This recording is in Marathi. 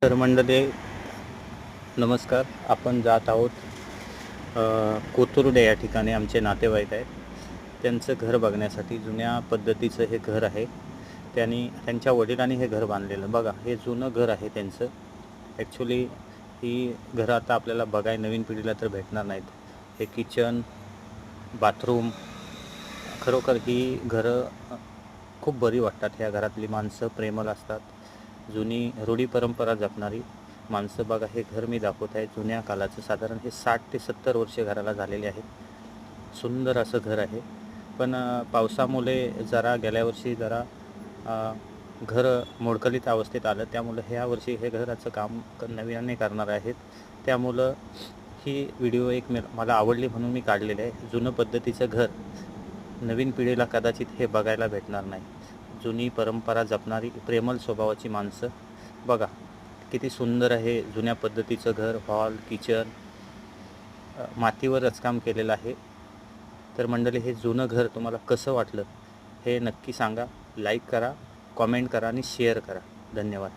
तर मंडळी नमस्कार. आपण जात आहोत कोथुर्डे या ठिकाणी आमचे नातेवाईक आहेत. त्यांचं घर बघण्यासाठी. जुन्या पद्धतीचं हे घर आहे. त्यांच्या वडिलांनी हे घर बांधलेलं. बघा, हे जुनं घर आहे त्यांचं. ॲक्च्युली ही घरं आता आपल्याला बघायला नवीन पिढीला तर भेटणार नाहीत. हे किचन, बाथरूम, खरोखर ही घरं खूप बरी वाटतात. ह्या घरातली माणसं प्रेमळ असतात. जुनी रूढी परंपरा जपणारी माणसं. बघा, हे घर मी दाखवत आहे जुन्या कालाचं. साधारण हे 60 ते 70 वर्ष घराला झालेले आहेत. सुंदर असं घर आहे. पण पावसामुळे गेल्या वर्षी घर मोडकळीत अवस्थेत आलं. त्यामुळं ह्या वर्षी हे घराचं काम नव्याने करणार आहेत. त्यामुळं ही व्हिडिओ मला आवडली म्हणून मी काढलेली आहे. जुनं पद्धतीचं घर नवीन पिढीला कदाचित हे बघायला भेटणार नाही. जुनी परंपरा जपणारी प्रेमळ स्वभावाची माणसं. बघा किती सुंदर आहे जुन्या पद्धतीचं घर. हॉल, किचन मातीवर रचकाम केलेलं आहे. तर मंडळी, हे जुनं घर तुम्हाला कसं वाटलं हे नक्की सांगा. लाईक करा, कॉमेंट करा आणि शेअर करा. धन्यवाद.